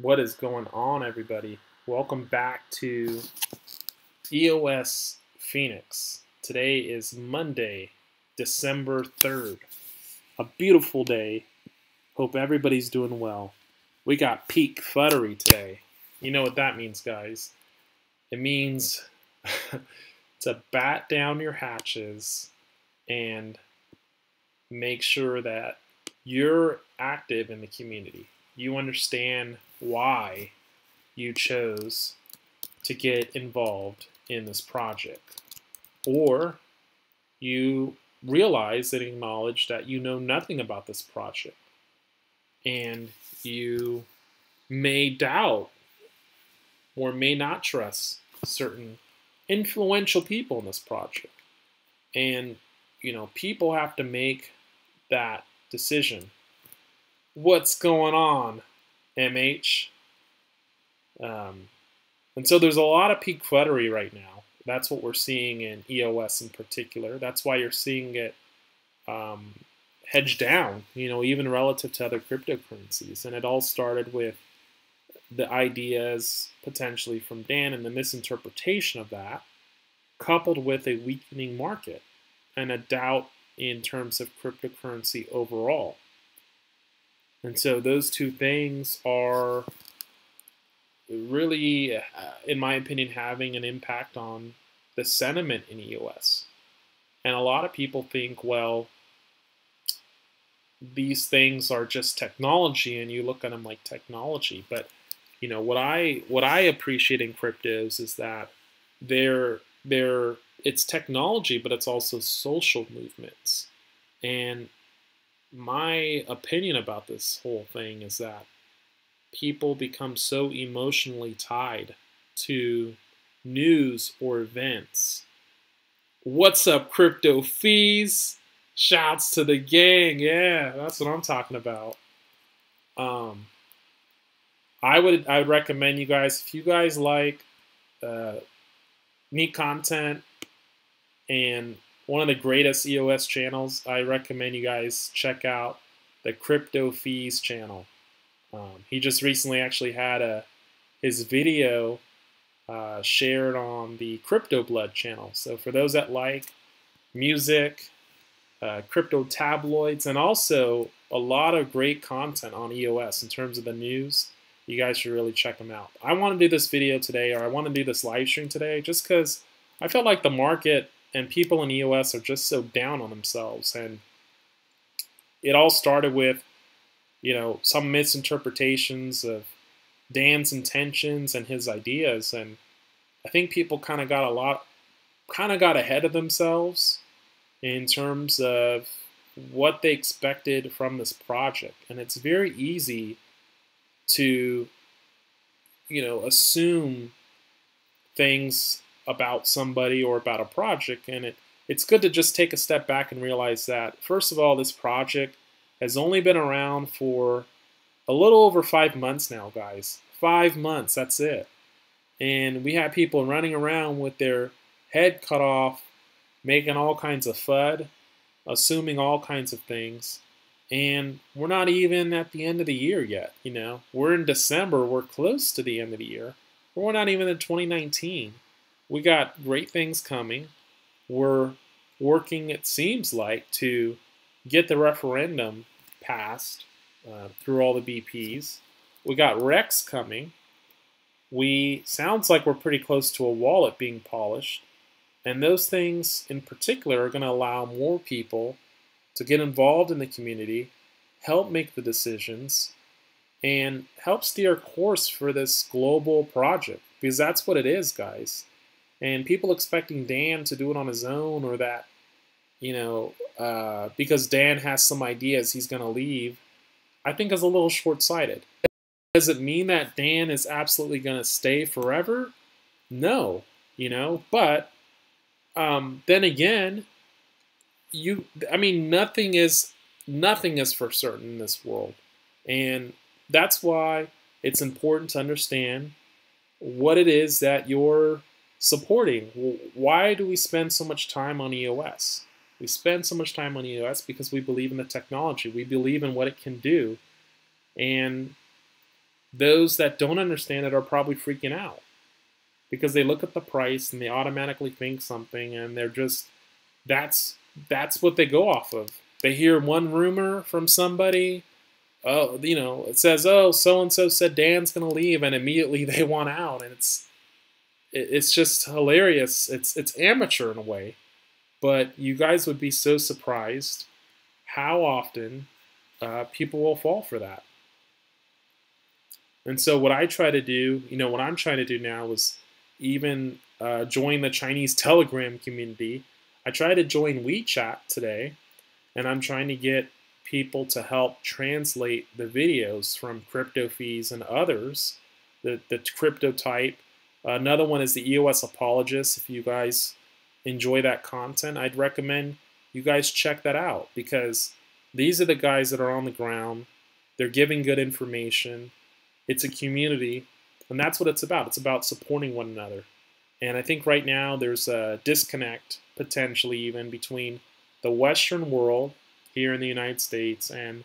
What is going on, everybody? Welcome back to EOS Phoenix. Today is Monday, December 3rd. A beautiful day. Hope everybody's doing well. We got peak FUDery today. You know what that means, guys. It means to bat down your hatches and make sure that you're active in the community. You understand why you chose to get involved in this project, or you realize and acknowledge that you know nothing about this project and you may doubt or may not trust certain influential people in this project. And people have to make that decision. What's going on, MH? And so there's a lot of peak FUDery right now. That's what we're seeing in EOS in particular. That's why you're seeing it hedged down, even relative to other cryptocurrencies. And it all started with the ideas potentially from Dan and the misinterpretation of that, coupled with a weakening market and a doubt in terms of cryptocurrency overall. And so those two things are really, in my opinion, having an impact on the sentiment in EOS. And a lot of people think, well, these things are just technology, and you look at them like technology. But what I appreciate in cryptos is that it's technology, but it's also social movements. And my opinion about this whole thing is that people become so emotionally tied to news or events. What's up, crypto fees? Shouts to the gang. Yeah, that's what I'm talking about. I would recommend you guys, if you guys like neat content and one of the greatest EOS channels, I recommend you guys check out the Crypto Fees channel. He just recently actually had his video shared on the Crypto Blood channel. So for those that like music, crypto tabloids, and also a lot of great content on EOS in terms of the news, you guys should really check them out. I want to do this video today, or I want to do this live stream today, just because I felt like the market and people in EOS are just so down on themselves. And it all started with, some misinterpretations of Dan's intentions and his ideas. And I think people kind of got ahead of themselves in terms of what they expected from this project. And it's very easy to, assume things about somebody or about a project, and it's good to just take a step back and realize that, first of all, this project has only been around for a little over 5 months now, guys. 5 months, that's it. And we have people running around with their head cut off, making all kinds of FUD, assuming all kinds of things. And we're not even at the end of the year yet, We're in December, we're close to the end of the year. We're not even in 2019. We got great things coming. We're working, it seems like, to get the referendum passed through all the BPs. We got Rex coming. Sounds like we're pretty close to a wallet being polished. And those things in particular are going to allow more people to get involved in the community, help make the decisions, and help steer course for this global project. Because that's what it is, guys. And people expecting Dan to do it on his own, or that, because Dan has some ideas, he's going to leave, I think is a little short-sighted. Does it mean that Dan is absolutely going to stay forever? No, but then again, nothing is for certain in this world. And that's why it's important to understand what it is that you're supporting. Why do we spend so much time on EOS? We spend so much time on EOS because we believe in the technology. We believe in what it can do. And those that don't understand it are probably freaking out because they look at the price and they automatically think something, and they're just that's what they go off of. They hear one rumor from somebody, oh, it says, oh, so and so said Dan's gonna leave, and immediately they want out, and it's just hilarious. It's amateur in a way, but you guys would be so surprised how often people will fall for that. And so what I try to do, what I'm trying to do now is even join the Chinese Telegram community. I try to join WeChat today, and I'm trying to get people to help translate the videos from crypto fees and others, the crypto type. Another one is the EOS Apologists. If you guys enjoy that content, I'd recommend you guys check that out, because these are the guys that are on the ground. They're giving good information. It's a community, and that's what it's about. It's about supporting one another. And I think right now there's a disconnect, potentially even, between the Western world here in the United States and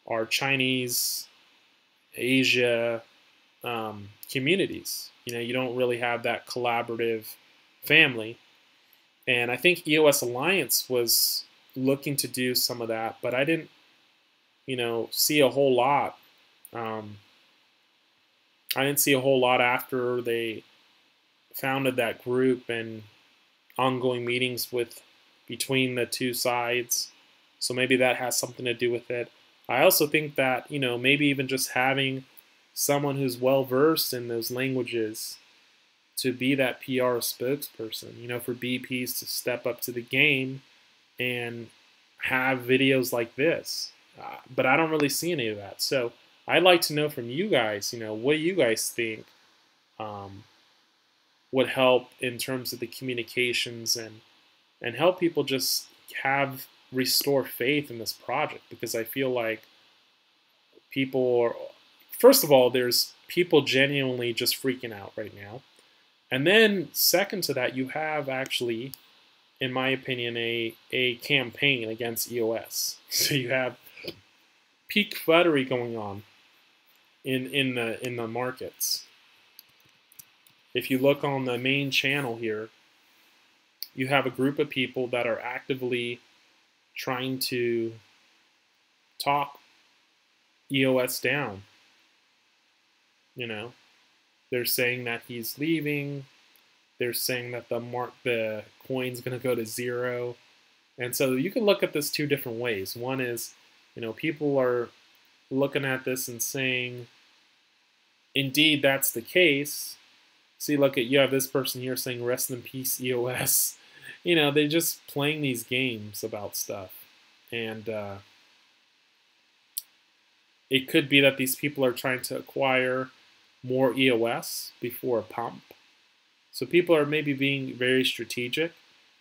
our Chinese, Asia communities. You don't really have that collaborative family. And I think EOS Alliance was looking to do some of that, but I didn't, see a whole lot. I didn't see a whole lot after they founded that group and ongoing meetings between the two sides. So maybe that has something to do with it. I also think that, maybe even just having someone who's well versed in those languages to be that PR spokesperson, for BPs to step up to the game and have videos like this. But I don't really see any of that. So I'd like to know from you guys, what do you guys think would help in terms of the communications and help people just restore faith in this project? Because I feel like people are, first of all, there's people genuinely just freaking out right now. And then second to that, you have actually, in my opinion, a campaign against EOS. So you have peak FUDery going on in the markets. If you look on the main channel here, you have a group of people that are actively trying to talk EOS down. They're saying that he's leaving. They're saying that the coin's going to go to zero. And so you can look at this two different ways. One is, people are looking at this and saying, indeed, that's the case. See, you have this person here saying, rest in peace, EOS. They're just playing these games about stuff. And it could be that these people are trying to acquire more EOS before a pump. So people are maybe being very strategic.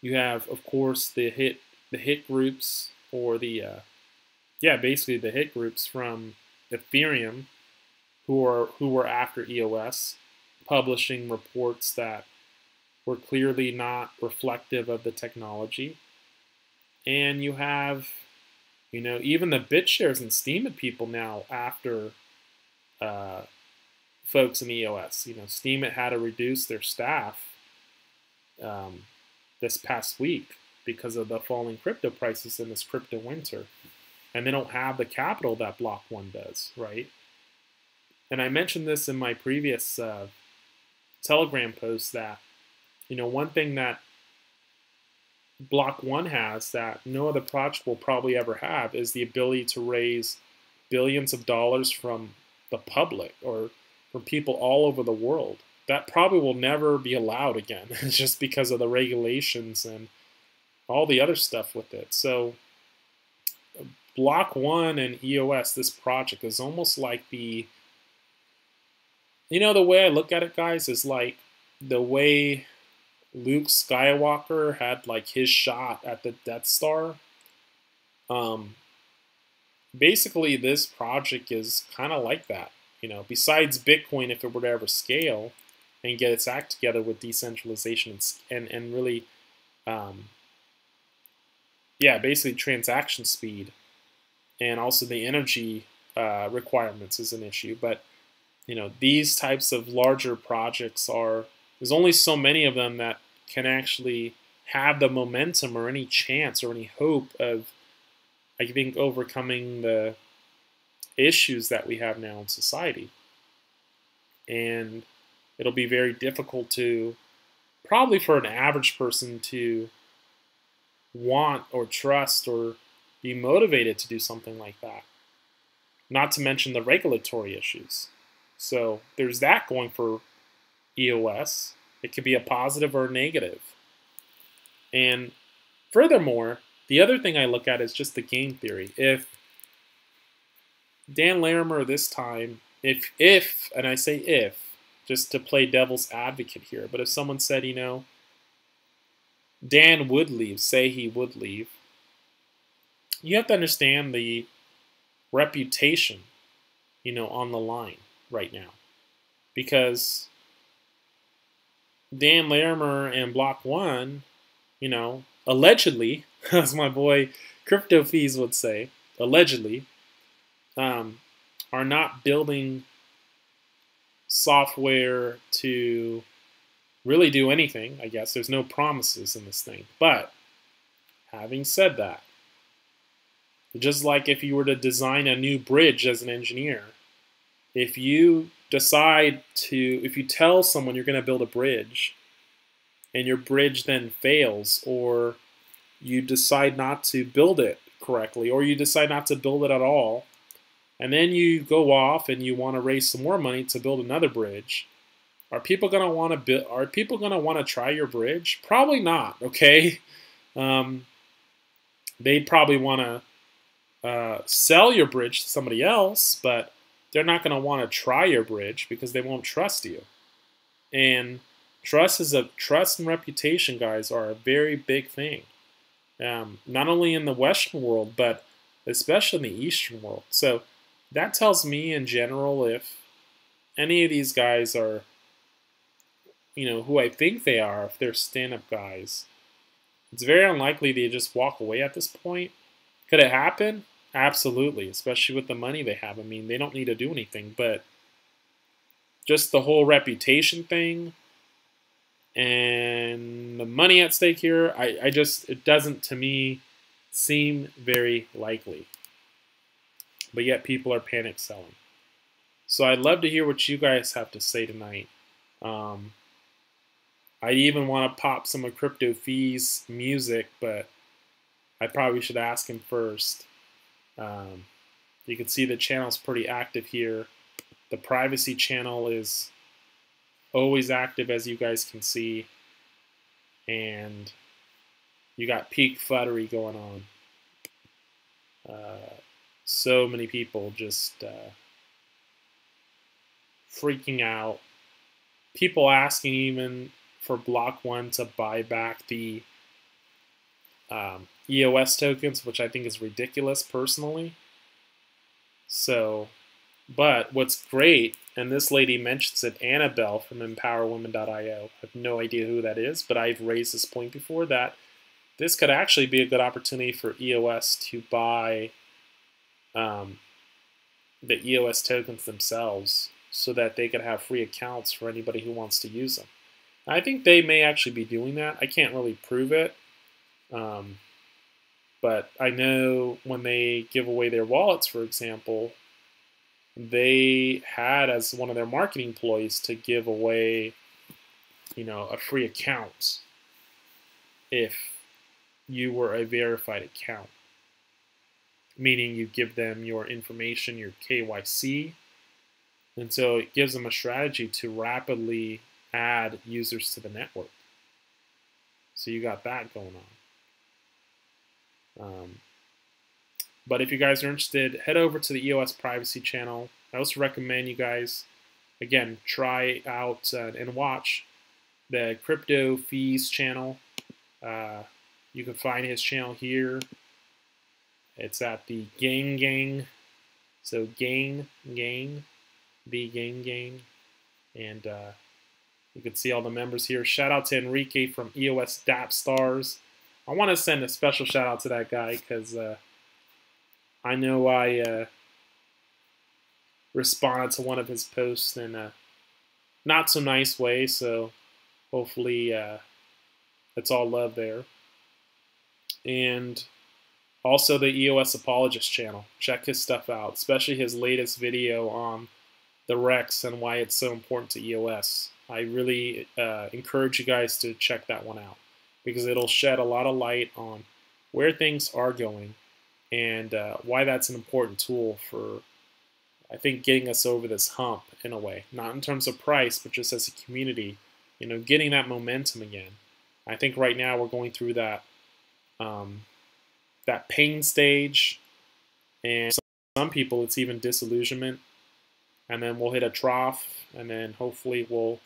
You have, of course, the hit groups, or basically the hit groups from Ethereum who were after EOS, publishing reports that were clearly not reflective of the technology. And you have, even the BitShares and Steemit people now after folks in EOS. Steemit had to reduce their staff this past week because of the falling crypto prices in this crypto winter. And they don't have the capital that Block One does, right? And I mentioned this in my previous Telegram post that, one thing that Block One has that no other project will probably ever have is the ability to raise billions of dollars from the public or from people all over the world. That probably will never be allowed again, just because of the regulations and all the other stuff with it. So Block One and EOS, this project, is almost like the way I look at it, guys, is like the way Luke Skywalker had his shot at the Death Star. Basically, this project is kind of like that. Besides Bitcoin, if it were to ever scale and get its act together with decentralization and really, basically transaction speed, and also the energy requirements is an issue. But these types of larger projects there's only so many of them that can actually have the momentum or any chance or any hope of, I think, overcoming the issues that we have now in society. And it'll be very difficult probably for an average person to want or trust or be motivated to do something like that. Not to mention the regulatory issues. So there's that going for EOS. It could be a positive or a negative. And furthermore, the other thing I look at is just the game theory. If Dan Larimer this time, if, and I say if, just to play devil's advocate here, but if someone said, Dan would leave, say he would leave, you have to understand the reputation, on the line right now. Because Dan Larimer and Block One, allegedly, as my boy Crypto Fees would say, allegedly, are not building software to really do anything, I guess. There's no promises in this thing. But having said that, just like if you were to design a new bridge as an engineer, if you tell someone you're going to build a bridge and your bridge then fails, or you decide not to build it correctly, or you decide not to build it at all, and then you go off and you want to raise some more money to build another bridge, are people going to want to try your bridge? Probably not, okay? They'd probably want to sell your bridge to somebody else, but they're not going to want to try your bridge because they won't trust you. And trust and reputation, guys, are a very big thing. Not only in the Western world, but especially in the Eastern world. So that tells me in general, if any of these guys are, who I think they are, if they're stand-up guys, it's very unlikely they just walk away at this point. Could it happen? Absolutely, especially with the money they have. I mean, they don't need to do anything, but just the whole reputation thing and the money at stake here, it doesn't, to me, seem very likely. But yet people are panic selling. So I'd love to hear what you guys have to say tonight. I even want to pop some of Crypto Fees music, but I probably should ask him first. You can see the channel's pretty active here. The privacy channel is always active, as you guys can see. And you got peak FUDery going on. So many people just freaking out. People asking even for Block One to buy back the EOS tokens, which I think is ridiculous personally. So, but what's great, and this lady mentions it, Annabelle from empowerwomen.io. I have no idea who that is, but I've raised this point before, that this could actually be a good opportunity for EOS to buy the EOS tokens themselves so that they could have free accounts for anybody who wants to use them. I think they may actually be doing that. I can't really prove it. But I know when they give away their wallets, for example, they had as one of their marketing ploys to give away, a free account if you were a verified account. Meaning you give them your information, your KYC, and so it gives them a strategy to rapidly add users to the network. So you got that going on. But if you guys are interested, head over to the EOS Privacy channel. I also recommend you guys, again, try out and watch the Crypto Fees channel. You can find his channel here. It's at the Gang. So the Gang. And you can see all the members here. Shout out to Enrique from EOS DAP Stars. I want to send a special shout out to that guy because I know responded to one of his posts in a not so nice way, so hopefully it's all love there. And also the EOS Apologist channel. Check his stuff out, especially his latest video on the Rex and why it's so important to EOS. I really encourage you guys to check that one out because it'll shed a lot of light on where things are going and why that's an important tool for, I think, getting us over this hump in a way. Not in terms of price, but just as a community, you know, getting that momentum again. I think right now we're going through that that pain stage, and some people it's even disillusionment, and then we'll hit a trough, and then hopefully we'll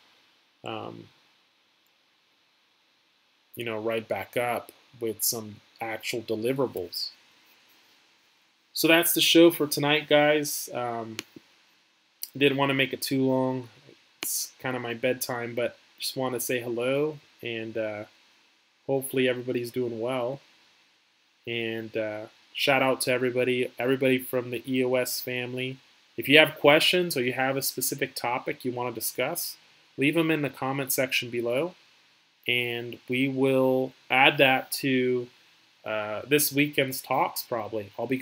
you know, right back up with some actual deliverables. So that's the show for tonight, guys. Didn't want to make it too long. It's kind of my bedtime, but just want to say hello, and hopefully everybody's doing well. And shout out to everybody from the EOS family. If you have questions or you have a specific topic you want to discuss, leave them in the comment section below, and we will add that to this weekend's talks probably. I'll be